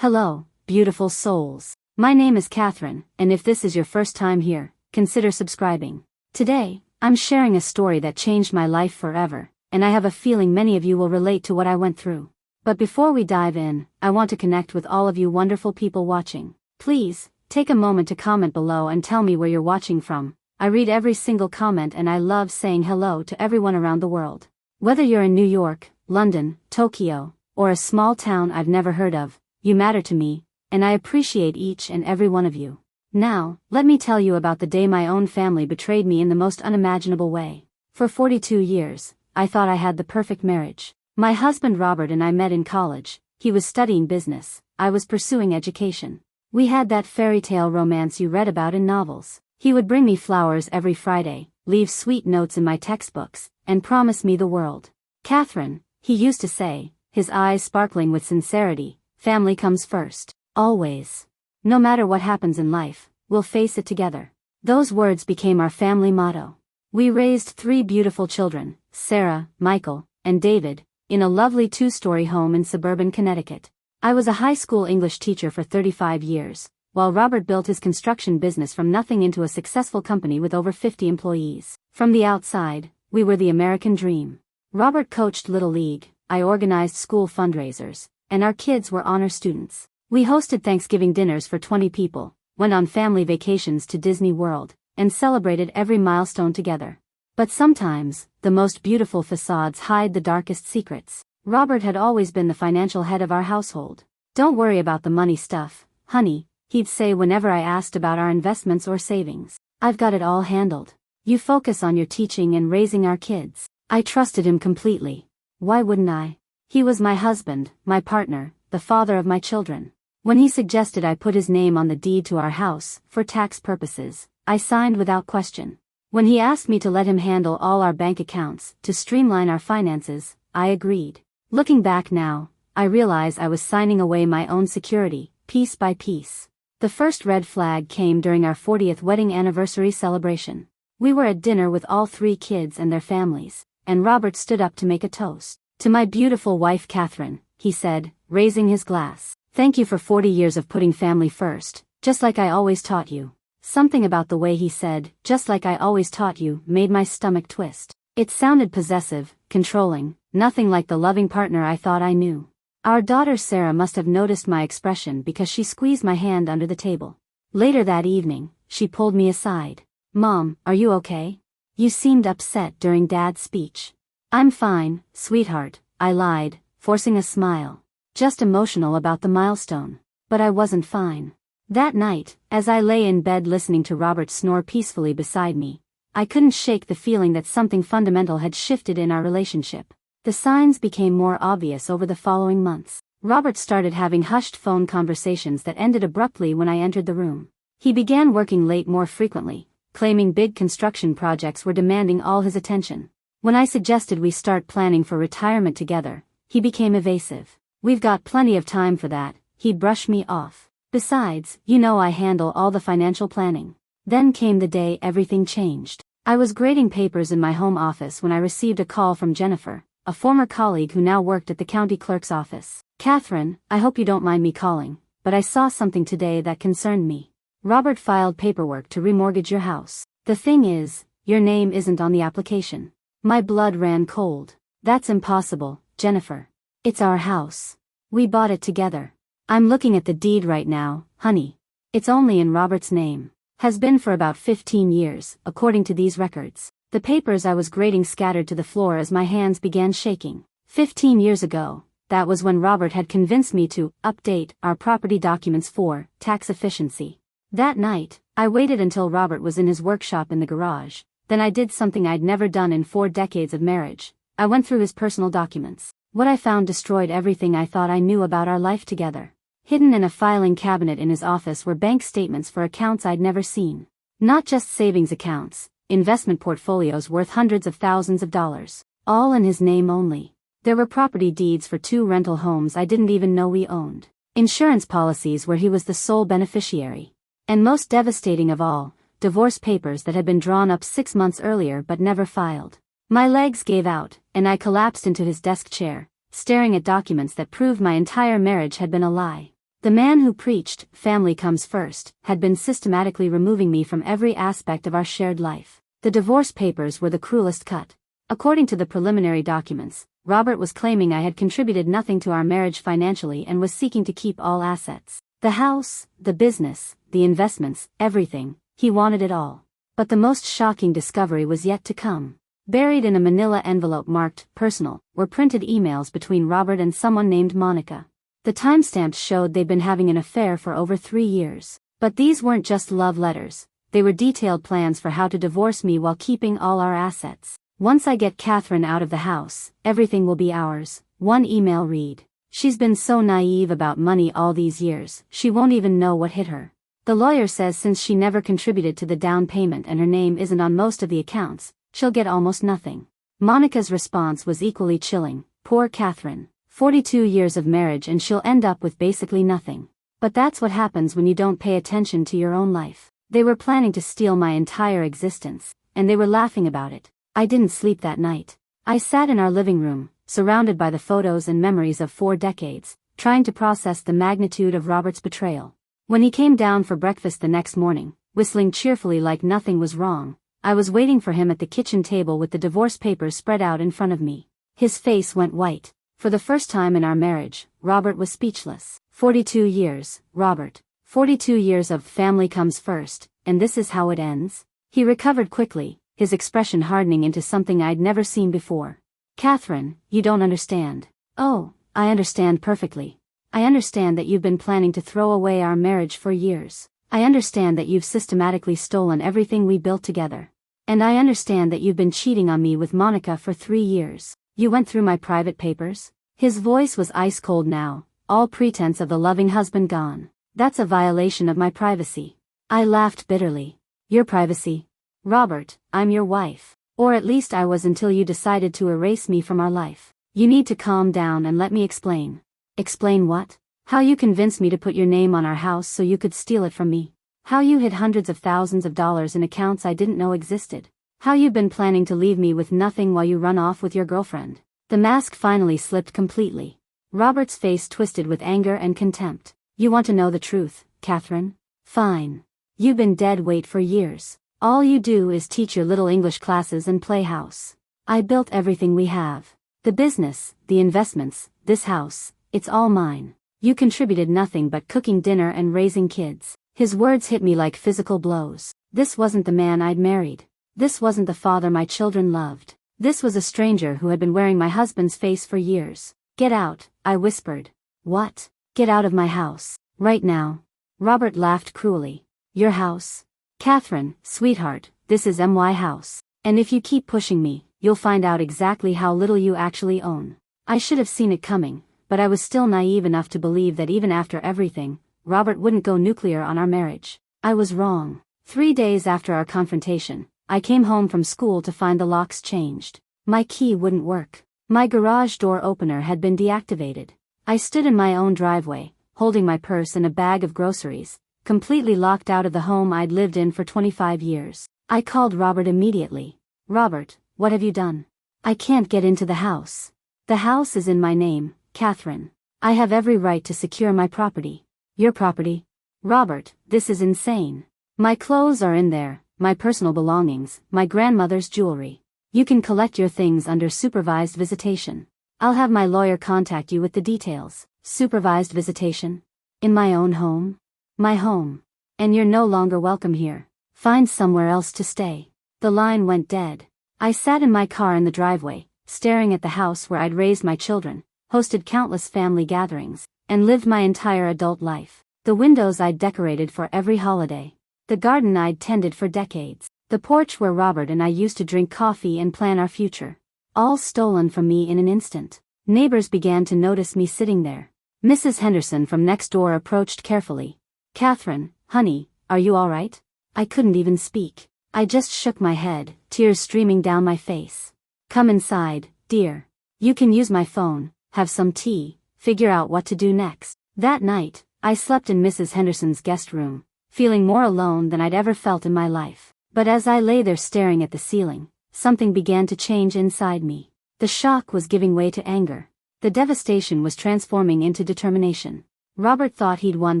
Hello, beautiful souls. My name is Katherine, and if this is your first time here, consider subscribing. Today, I'm sharing a story that changed my life forever, and I have a feeling many of you will relate to what I went through. But before we dive in, I want to connect with all of you wonderful people watching. Please, take a moment to comment below and tell me where you're watching from. I read every single comment and I love saying hello to everyone around the world. Whether you're in New York, London, Tokyo, or a small town I've never heard of, you matter to me, and I appreciate each and every one of you. Now, let me tell you about the day my own family betrayed me in the most unimaginable way. For 42 years, I thought I had the perfect marriage. My husband Robert and I met in college. He was studying business, I was pursuing education. We had that fairy tale romance you read about in novels. He would bring me flowers every Friday, leave sweet notes in my textbooks, and promise me the world. Katherine, he used to say, his eyes sparkling with sincerity, family comes first, always. No matter what happens in life, we'll face it together. Those words became our family motto. We raised 3 beautiful children, Sarah, Michael, and David, in a lovely 2-story home in suburban Connecticut. I was a high school English teacher for 35 years, while Robert built his construction business from nothing into a successful company with over 50 employees. From the outside, we were the American dream. Robert coached Little League, I organized school fundraisers, and our kids were honor students. We hosted Thanksgiving dinners for 20 people, went on family vacations to Disney World, and celebrated every milestone together. But sometimes, the most beautiful facades hide the darkest secrets. Robert had always been the financial head of our household. "Don't worry about the money stuff, honey," he'd say whenever I asked about our investments or savings. "I've got it all handled. You focus on your teaching and raising our kids." I trusted him completely. Why wouldn't I? He was my husband, my partner, the father of my children. When he suggested I put his name on the deed to our house, for tax purposes, I signed without question. When he asked me to let him handle all our bank accounts, to streamline our finances, I agreed. Looking back now, I realize I was signing away my own security, piece by piece. The first red flag came during our 40th wedding anniversary celebration. We were at dinner with all 3 kids and their families, and Robert stood up to make a toast. "To my beautiful wife Katherine," he said, raising his glass. "Thank you for 40 years of putting family first, just like I always taught you." Something about the way he said, "just like I always taught you," made my stomach twist. It sounded possessive, controlling, nothing like the loving partner I thought I knew. Our daughter Sarah must have noticed my expression because she squeezed my hand under the table. Later that evening, she pulled me aside. "Mom, are you okay? You seemed upset during Dad's speech." "I'm fine, sweetheart," I lied, forcing a smile. "Just emotional about the milestone." But I wasn't fine. That night, as I lay in bed listening to Robert snore peacefully beside me, I couldn't shake the feeling that something fundamental had shifted in our relationship. The signs became more obvious over the following months. Robert started having hushed phone conversations that ended abruptly when I entered the room. He began working late more frequently, claiming big construction projects were demanding all his attention. When I suggested we start planning for retirement together, he became evasive. "We've got plenty of time for that," he'd brush me off. "Besides, you know I handle all the financial planning." Then came the day everything changed. I was grading papers in my home office when I received a call from Jennifer, a former colleague who now worked at the county clerk's office. "Katherine, I hope you don't mind me calling, but I saw something today that concerned me. Robert filed paperwork to remortgage your house. The thing is, your name isn't on the application." My blood ran cold. "That's impossible, Jennifer. It's our house. We bought it together. I'm looking at the deed right now, honey. It's only in Robert's name. Has been for about 15 years, according to these records." The papers I was grading scattered to the floor as my hands began shaking. 15 years ago, that was when Robert had convinced me to update our property documents for tax efficiency. That night, I waited until Robert was in his workshop in the garage. Then I did something I'd never done in 4 decades of marriage. I went through his personal documents. What I found destroyed everything I thought I knew about our life together. Hidden in a filing cabinet in his office were bank statements for accounts I'd never seen. Not just savings accounts, investment portfolios worth hundreds of thousands of dollars. All in his name only. There were property deeds for 2 rental homes I didn't even know we owned. Insurance policies where he was the sole beneficiary. And most devastating of all, divorce papers that had been drawn up 6 months earlier but never filed. My legs gave out, and I collapsed into his desk chair, staring at documents that proved my entire marriage had been a lie. The man who preached, family comes first, had been systematically removing me from every aspect of our shared life. The divorce papers were the cruelest cut. According to the preliminary documents, Robert was claiming I had contributed nothing to our marriage financially and was seeking to keep all assets. The house, the business, the investments, everything. He wanted it all. But the most shocking discovery was yet to come. Buried in a manila envelope marked personal were printed emails between Robert and someone named Monica. The timestamps showed they'd been having an affair for over 3 years. But these weren't just love letters. They were detailed plans for how to divorce me while keeping all our assets. Once I get Katherine out of the house, everything will be ours, one email read. She's been so naive about money all these years, she won't even know what hit her. The lawyer says since she never contributed to the down payment and her name isn't on most of the accounts, she'll get almost nothing. Monica's response was equally chilling. Poor Katherine. 42 years of marriage and she'll end up with basically nothing. But that's what happens when you don't pay attention to your own life. They were planning to steal my entire existence, and they were laughing about it. I didn't sleep that night. I sat in our living room, surrounded by the photos and memories of 4 decades, trying to process the magnitude of Robert's betrayal. When he came down for breakfast the next morning, whistling cheerfully like nothing was wrong, I was waiting for him at the kitchen table with the divorce papers spread out in front of me. His face went white. For the first time in our marriage, Robert was speechless. 42 years, Robert. 42 years of family comes first, and this is how it ends? He recovered quickly, his expression hardening into something I'd never seen before. Katherine, you don't understand. Oh, I understand perfectly. I understand that you've been planning to throw away our marriage for years. I understand that you've systematically stolen everything we built together. And I understand that you've been cheating on me with Monica for 3 years. You went through my private papers? His voice was ice cold now, all pretense of the loving husband gone. That's a violation of my privacy. I laughed bitterly. Your privacy? Robert, I'm your wife. Or at least I was until you decided to erase me from our life. You need to calm down and let me explain. Explain what? How you convinced me to put your name on our house so you could steal it from me. How you hid hundreds of thousands of dollars in accounts I didn't know existed. How you've been planning to leave me with nothing while you run off with your girlfriend. The mask finally slipped completely. Robert's face twisted with anger and contempt. You want to know the truth, Katherine? Fine. You've been dead weight for years. All you do is teach your little English classes and play house. I built everything we have. The business, the investments, this house, it's all mine. You contributed nothing but cooking dinner and raising kids. His words hit me like physical blows. This wasn't the man I'd married. This wasn't the father my children loved. This was a stranger who had been wearing my husband's face for years. Get out, I whispered. What? Get out of my house. Right now. Robert laughed cruelly. Your house? Katherine, sweetheart, this is my house. And if you keep pushing me, you'll find out exactly how little you actually own. I should have seen it coming, but I was still naive enough to believe that even after everything, Robert wouldn't go nuclear on our marriage. I was wrong. 3 days after our confrontation, I came home from school to find the locks changed. My key wouldn't work. My garage door opener had been deactivated. I stood in my own driveway, holding my purse and a bag of groceries, completely locked out of the home I'd lived in for 25 years. I called Robert immediately. Robert, what have you done? I can't get into the house. The house is in my name, Katherine. I have every right to secure my property. Your property? Robert, this is insane. My clothes are in there, my personal belongings, my grandmother's jewelry. You can collect your things under supervised visitation. I'll have my lawyer contact you with the details. Supervised visitation? In my own home? My home. And you're no longer welcome here. Find somewhere else to stay. The line went dead. I sat in my car in the driveway, staring at the house where I'd raised my children, hosted countless family gatherings, and lived my entire adult life. The windows I'd decorated for every holiday. The garden I'd tended for decades. The porch where Robert and I used to drink coffee and plan our future. All stolen from me in an instant. Neighbors began to notice me sitting there. Mrs. Henderson from next door approached carefully. Katherine, honey, are you all right? I couldn't even speak. I just shook my head, tears streaming down my face. Come inside, dear. You can use my phone, have some tea, figure out what to do next. That night, I slept in Mrs. Henderson's guest room, feeling more alone than I'd ever felt in my life. But as I lay there staring at the ceiling, something began to change inside me. The shock was giving way to anger. The devastation was transforming into determination. Robert thought he'd won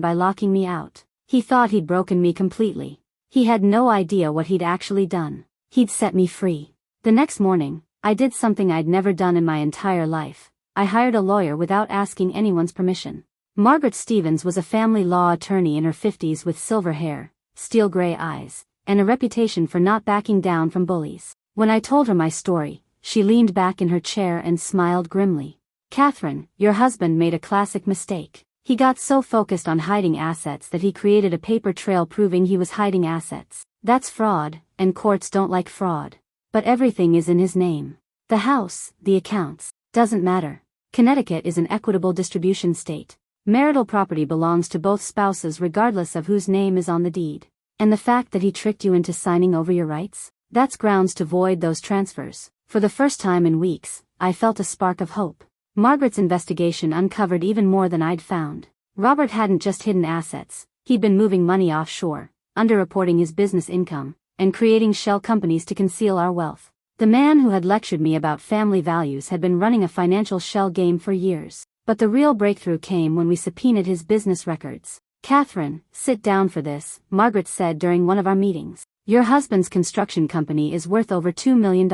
by locking me out. He thought he'd broken me completely. He had no idea what he'd actually done. He'd set me free. The next morning, I did something I'd never done in my entire life. I hired a lawyer without asking anyone's permission. Margaret Stevens was a family law attorney in her 50s with silver hair, steel gray eyes, and a reputation for not backing down from bullies. When I told her my story, she leaned back in her chair and smiled grimly. "Katherine, your husband made a classic mistake. He got so focused on hiding assets that he created a paper trail proving he was hiding assets. That's fraud, and courts don't like fraud. But everything is in his name. The house, the accounts, doesn't matter. Connecticut is an equitable distribution state. Marital property belongs to both spouses regardless of whose name is on the deed. And the fact that he tricked you into signing over your rights? That's grounds to void those transfers." For the first time in weeks, I felt a spark of hope. Margaret's investigation uncovered even more than I'd found. Robert hadn't just hidden assets, he'd been moving money offshore, underreporting his business income, and creating shell companies to conceal our wealth. The man who had lectured me about family values had been running a financial shell game for years. But the real breakthrough came when we subpoenaed his business records. "Katherine, sit down for this," Margaret said during one of our meetings. "Your husband's construction company is worth over $2 million.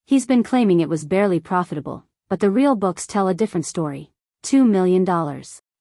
He's been claiming it was barely profitable, but the real books tell a different story. $2 million.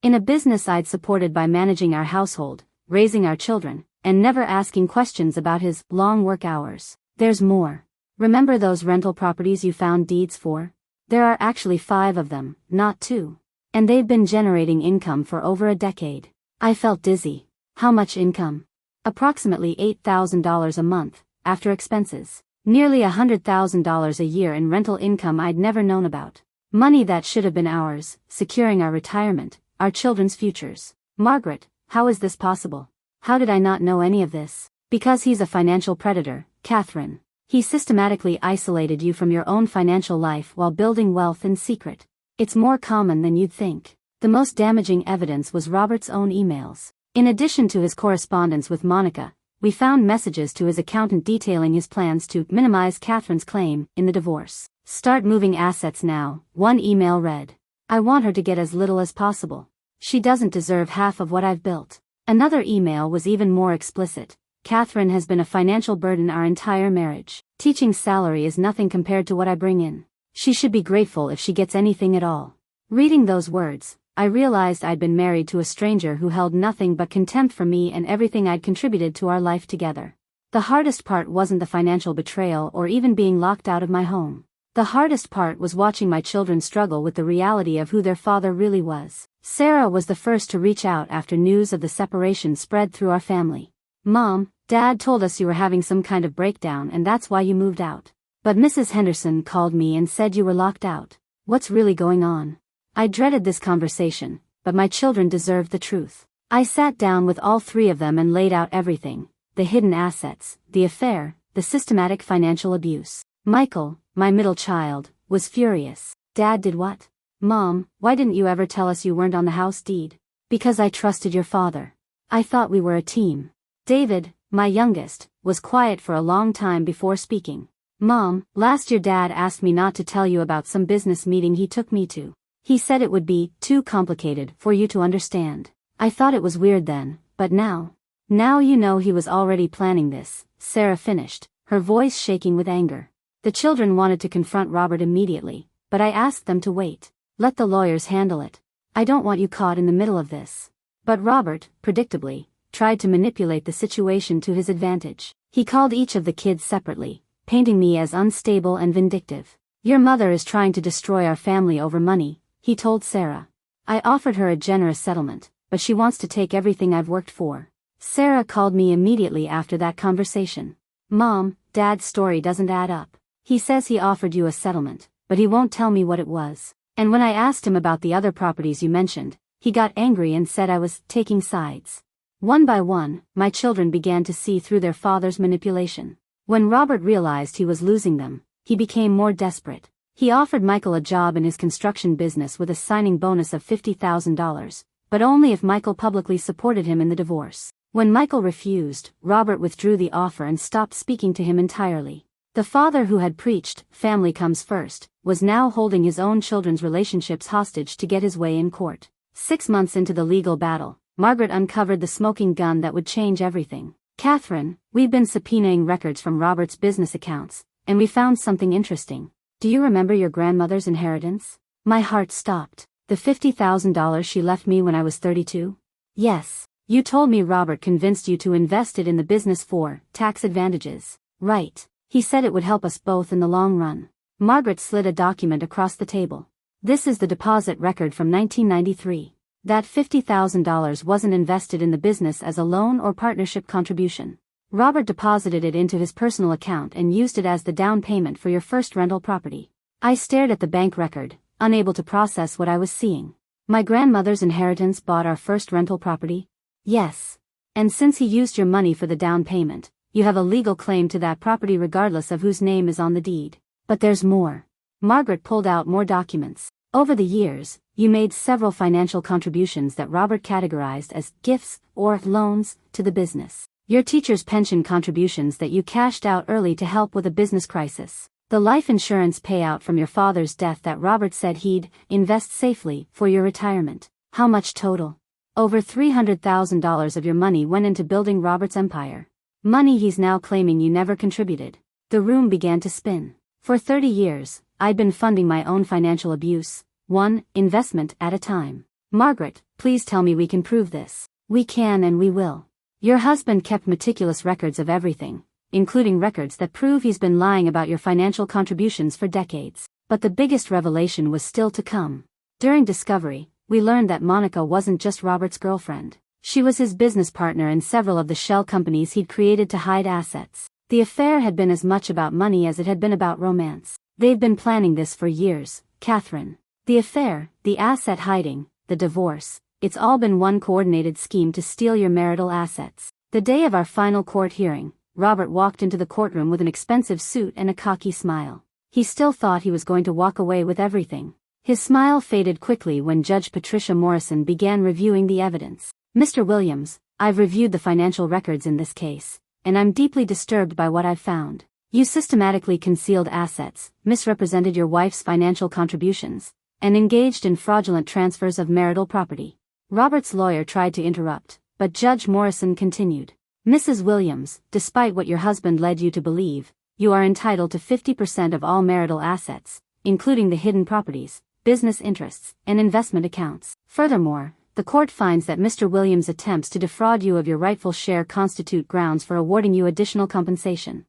In a business I'd supported by managing our household, raising our children, and never asking questions about his long work hours. There's more. Remember those rental properties you found deeds for? There are actually 5 of them, not 2. And they've been generating income for over a decade." I felt dizzy. How much income? Approximately $8,000 a month, after expenses. Nearly $100,000 a year in rental income I'd never known about. Money that should have been ours, securing our retirement, our children's futures. "Margaret, how is this possible? How did I not know any of this?" "Because he's a financial predator, Katherine. He systematically isolated you from your own financial life while building wealth in secret. It's more common than you'd think." The most damaging evidence was Robert's own emails. In addition to his correspondence with Monica, we found messages to his accountant detailing his plans to minimize Katherine's claim in the divorce. "Start moving assets now," one email read. "I want her to get as little as possible. She doesn't deserve half of what I've built." Another email was even more explicit. "Katherine has been a financial burden our entire marriage. Teaching salary is nothing compared to what I bring in. She should be grateful if she gets anything at all." Reading those words, I realized I'd been married to a stranger who held nothing but contempt for me and everything I'd contributed to our life together. The hardest part wasn't the financial betrayal or even being locked out of my home. The hardest part was watching my children struggle with the reality of who their father really was. Sarah was the first to reach out after news of the separation spread through our family. "Mom, Dad told us you were having some kind of breakdown and that's why you moved out. But Mrs. Henderson called me and said you were locked out. What's really going on?" I dreaded this conversation, but my children deserved the truth. I sat down with all 3 of them and laid out everything: the hidden assets, the affair, the systematic financial abuse. Michael, my middle child, was furious. "Dad did what? Mom, why didn't you ever tell us you weren't on the house deed?" "Because I trusted your father. I thought we were a team." David, my youngest, was quiet for a long time before speaking. "Mom, last year Dad asked me not to tell you about some business meeting he took me to. He said it would be too complicated for you to understand. I thought it was weird then, but now you know he was already planning this," Sarah finished, her voice shaking with anger. The children wanted to confront Robert immediately, but I asked them to wait. "Let the lawyers handle it. I don't want you caught in the middle of this." But Robert, predictably, tried to manipulate the situation to his advantage. He called each of the kids separately, painting me as unstable and vindictive. "Your mother is trying to destroy our family over money," he told Sarah. "I offered her a generous settlement, but she wants to take everything I've worked for." Sarah called me immediately after that conversation. "Mom, Dad's story doesn't add up. He says he offered you a settlement, but he won't tell me what it was. And when I asked him about the other properties you mentioned, he got angry and said I was taking sides." One by one, my children began to see through their father's manipulation. When Robert realized he was losing them, he became more desperate. He offered Michael a job in his construction business with a signing bonus of $50,000, but only if Michael publicly supported him in the divorce. When Michael refused, Robert withdrew the offer and stopped speaking to him entirely. The father who had preached, "family comes first," was now holding his own children's relationships hostage to get his way in court. 6 months into the legal battle, Margaret uncovered the smoking gun that would change everything. "Katherine, we've been subpoenaing records from Robert's business accounts, and we found something interesting. Do you remember your grandmother's inheritance?" My heart stopped. "The $50,000 she left me when I was 32? Yes. You told me Robert convinced you to invest it in the business for tax advantages." "Right. He said it would help us both in the long run." Margaret slid a document across the table. "This is the deposit record from 1993. That $50,000 wasn't invested in the business as a loan or partnership contribution. Robert deposited it into his personal account and used it as the down payment for your first rental property." I stared at the bank record, unable to process what I was seeing. "My grandmother's inheritance bought our first rental property?" "Yes. And since he used your money for the down payment, you have a legal claim to that property regardless of whose name is on the deed." "But there's more." Margaret pulled out more documents. "Over the years, you made several financial contributions that Robert categorized as gifts or loans to the business. Your teacher's pension contributions that you cashed out early to help with a business crisis. The life insurance payout from your father's death that Robert said he'd invest safely for your retirement. How much total?" "Over $300,000 of your money went into building Robert's empire. Money he's now claiming you never contributed." The room began to spin. For 30 years, I'd been funding my own financial abuse, one investment at a time. "Margaret, please tell me we can prove this." "We can and we will. Your husband kept meticulous records of everything, including records that prove he's been lying about your financial contributions for decades." But the biggest revelation was still to come. During discovery, we learned that Monica wasn't just Robert's girlfriend. She was his business partner in several of the shell companies he'd created to hide assets. The affair had been as much about money as it had been about romance. "They've been planning this for years, Katherine. The affair, the asset hiding, the divorce, it's all been one coordinated scheme to steal your marital assets." The day of our final court hearing, Robert walked into the courtroom with an expensive suit and a cocky smile. He still thought he was going to walk away with everything. His smile faded quickly when Judge Patricia Morrison began reviewing the evidence. "Mr. Williams, I've reviewed the financial records in this case, and I'm deeply disturbed by what I've found. You systematically concealed assets, misrepresented your wife's financial contributions, and engaged in fraudulent transfers of marital property." Robert's lawyer tried to interrupt, but Judge Morrison continued. "Mrs. Williams, despite what your husband led you to believe, you are entitled to 50% of all marital assets, including the hidden properties, business interests, and investment accounts. Furthermore, the court finds that Mr. Williams' attempts to defraud you of your rightful share constitute grounds for awarding you additional compensation."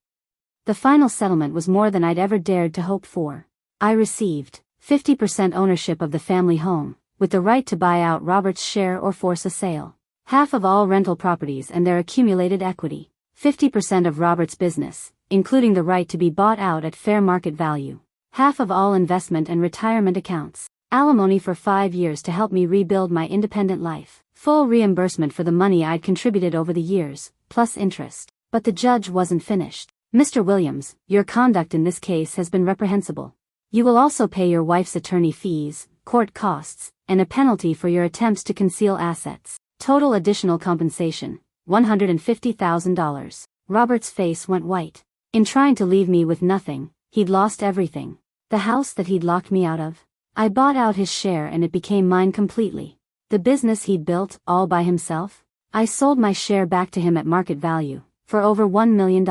The final settlement was more than I'd ever dared to hope for. I received 50% ownership of the family home, with the right to buy out Robert's share or force a sale. Half of all rental properties and their accumulated equity. 50% of Robert's business, including the right to be bought out at fair market value. Half of all investment and retirement accounts. Alimony for 5 years to help me rebuild my independent life. Full reimbursement for the money I'd contributed over the years, plus interest. But the judge wasn't finished. "Mr. Williams, your conduct in this case has been reprehensible. You will also pay your wife's attorney fees, court costs, and a penalty for your attempts to conceal assets. Total additional compensation, $150,000. Robert's face went white. In trying to leave me with nothing, he'd lost everything. The house that he'd locked me out of. I bought out his share and it became mine completely. The business he'd built, all by himself. I sold my share back to him at market value, for over $1 million.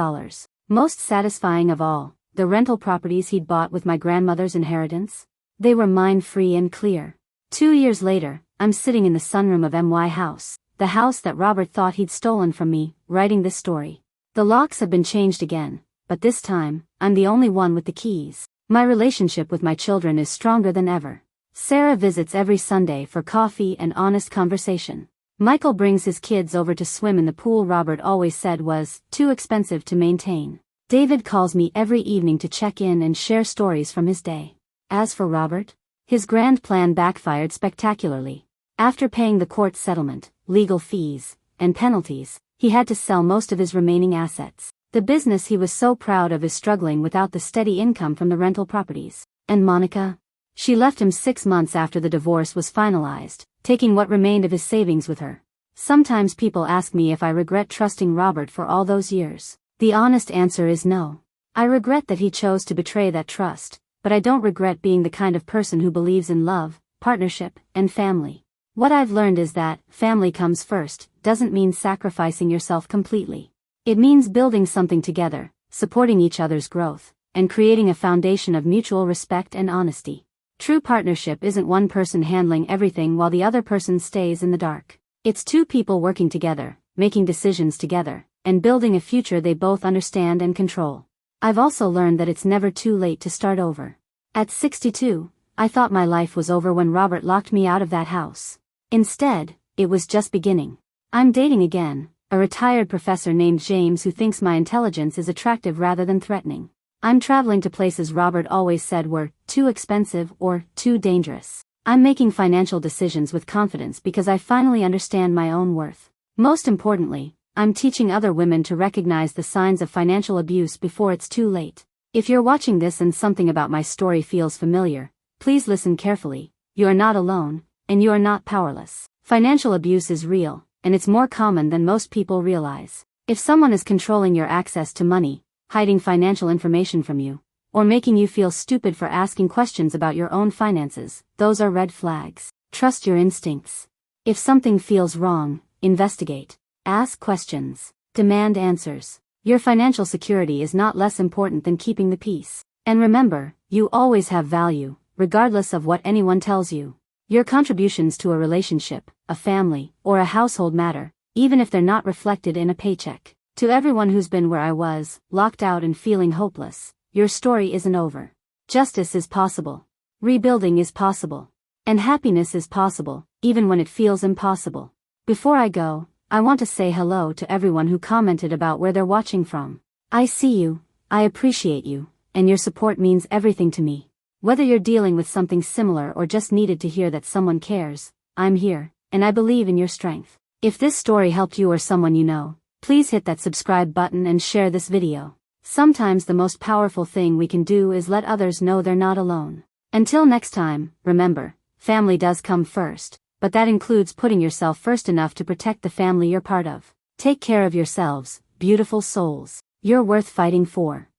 Most satisfying of all, the rental properties he'd bought with my grandmother's inheritance. They were mine free and clear. 2 years later, I'm sitting in the sunroom of my house, the house that Robert thought he'd stolen from me, writing this story. The locks have been changed again, but this time, I'm the only one with the keys. My relationship with my children is stronger than ever. Sarah visits every Sunday for coffee and honest conversation. Michael brings his kids over to swim in the pool Robert always said was too expensive to maintain. David calls me every evening to check in and share stories from his day. As for Robert, his grand plan backfired spectacularly. After paying the court settlement, legal fees, and penalties, he had to sell most of his remaining assets. The business he was so proud of is struggling without the steady income from the rental properties. And Monica? She left him 6 months after the divorce was finalized, taking what remained of his savings with her. Sometimes people ask me if I regret trusting Robert for all those years. The honest answer is no. I regret that he chose to betray that trust, but I don't regret being the kind of person who believes in love, partnership, and family. What I've learned is that family comes first doesn't mean sacrificing yourself completely. It means building something together, supporting each other's growth, and creating a foundation of mutual respect and honesty. True partnership isn't one person handling everything while the other person stays in the dark. It's two people working together, making decisions together, and building a future they both understand and control. I've also learned that it's never too late to start over. At 62, I thought my life was over when Robert locked me out of that house. Instead, it was just beginning. I'm dating again, a retired professor named James who thinks my intelligence is attractive rather than threatening. I'm traveling to places Robert always said were too expensive or too dangerous. I'm making financial decisions with confidence because I finally understand my own worth. Most importantly, I'm teaching other women to recognize the signs of financial abuse before it's too late. If you're watching this and something about my story feels familiar, please listen carefully. You are not alone, and you are not powerless. Financial abuse is real, and it's more common than most people realize. If someone is controlling your access to money, hiding financial information from you, or making you feel stupid for asking questions about your own finances, those are red flags. Trust your instincts. If something feels wrong, investigate. Ask questions. Demand answers. Your financial security is not less important than keeping the peace. And remember, you always have value, regardless of what anyone tells you. Your contributions to a relationship, a family, or a household matter, even if they're not reflected in a paycheck. To everyone who's been where I was, locked out and feeling hopeless, your story isn't over. Justice is possible. Rebuilding is possible. And happiness is possible, even when it feels impossible. Before I go, I want to say hello to everyone who commented about where they're watching from. I see you, I appreciate you, and your support means everything to me. Whether you're dealing with something similar or just needed to hear that someone cares, I'm here, and I believe in your strength. If this story helped you or someone you know, please hit that subscribe button and share this video. Sometimes the most powerful thing we can do is let others know they're not alone. Until next time, remember, family does come first, but that includes putting yourself first enough to protect the family you're part of. Take care of yourselves, beautiful souls. You're worth fighting for.